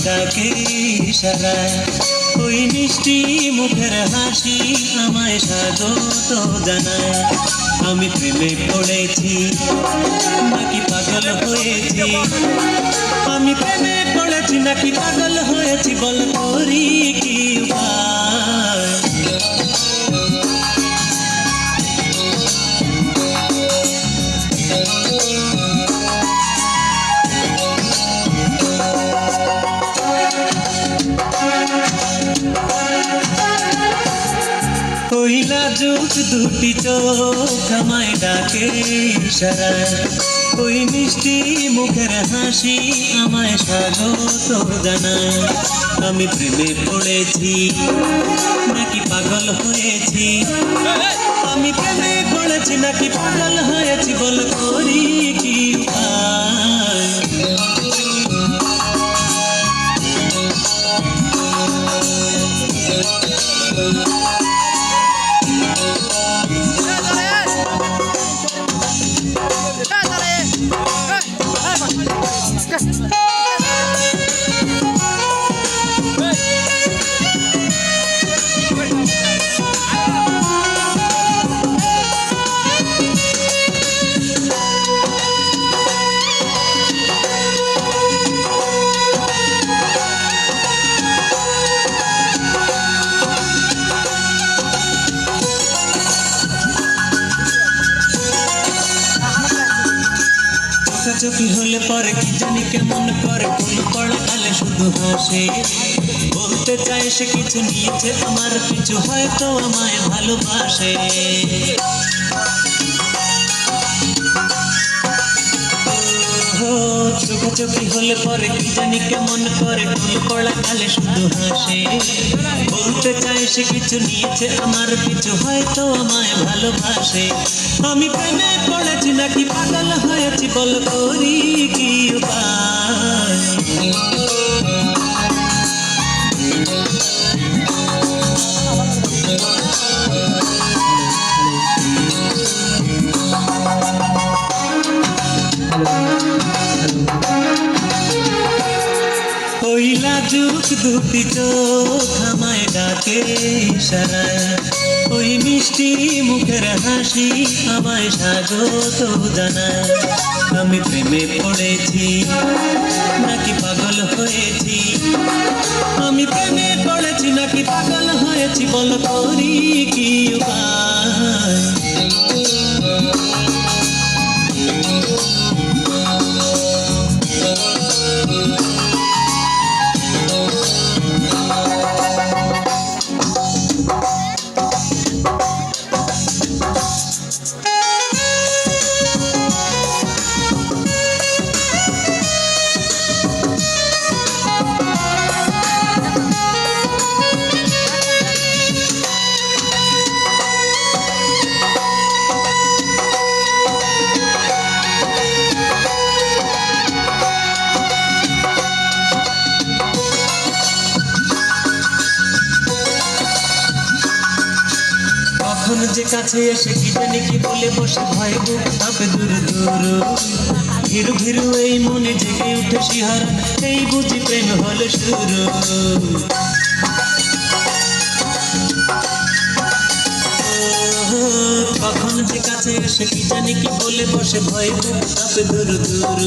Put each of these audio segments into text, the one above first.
ডাকে ইশারায়, ওই মিষ্টি মুখের হাসি আমায় স্বাগত জানায়। আমি প্রেমে পড়েছি নাকি পাগল হয়েছি, আমি প্রেমে পড়েছি নাকি পাগল হয়েছি, বল করি কি উপায়। ওই লাজুক দুটি চোখ আমায় ডাকে ইশারায়, ওই মিষ্টি মুখের হাসি আমায় স্বাগত জানায়। আমি প্রেমে পড়েছি নাকি পাগল হয়েছি, আমি প্রেমে পড়েছি নাকি পাগল হয়েছি, বল করি কি উপায়। চোখি হলে পরে কি জানি কেমন করে, ফুল পড়া গালে শুধু হাসে, বলতে চায় সে কিছু নিয়েছে আমার পিছু, হয়তো আমায় ভালোবাসে। চোখাচোখি হলে পরে কি জানি কেমন করে, ফুল পড়া গালে শুধু হাসে, বলতে চায় সে কিছু নিয়েছে আমার পিছু, হয়তো আমায় ভালোবাসে। আমি প্রেমে পড়েছি নাকি পাগল হয়েছি, বল করি কি উপায়। ওই লাজুক দুটি চোখ আমায় ডাকে ইশারায়, ওই মিষ্টি মুখের হাসি আমায় স্বাগত জানায়। আমি প্রেমে পড়েছি নাকি পাগল হয়েছি, আমি প্রেমে পড়েছি নাকি পাগল হয়েছি, বল করি কি উপায়। কখন যে কাছে এসে কি জানি কি বলে বসে, ভয় বুক কাঁপে দূর দূর, ভিড়ু ভিড়ু এই মনে জেগে উঠে শিহরণ, এই বুঝি প্রেম হলো শুরু। কখন যে কাছে এসে কি জানি কি বলে বসে, ভয় বুক কাঁপে দূর দূর,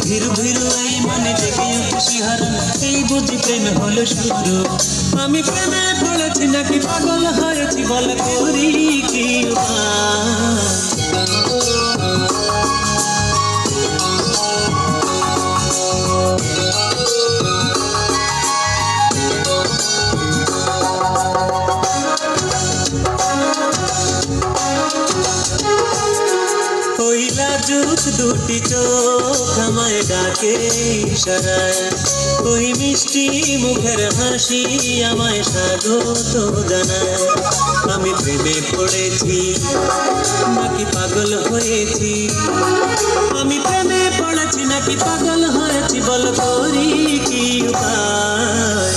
ভিড়ু ভিড়ু এই মনে জেগে উঠে শিহরণ, এই বুঝি প্রেম হলো শুরু। আমি প্রেমে পড়েছি নাকি পাগল হয়েছি, বল করি কি উপায়। ওই লাজুক দুটি চোখ আমায় ডাকে ইশারায়, ওই মিষ্টি মুখের হাসি আমায় স্বাগত জানায়। আমি প্রেমে পড়েছি নাকি পাগল হয়েছি, আমি প্রেমে পড়েছি নাকি পাগল হয়েছি, বল করি কি উপায়।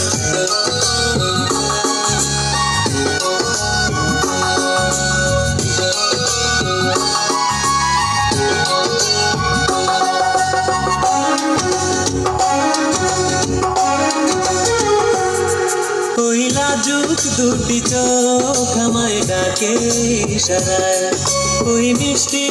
নাজুক দুটি চোখ আমায় ডাকে ইশারায়, ওই মিষ্টি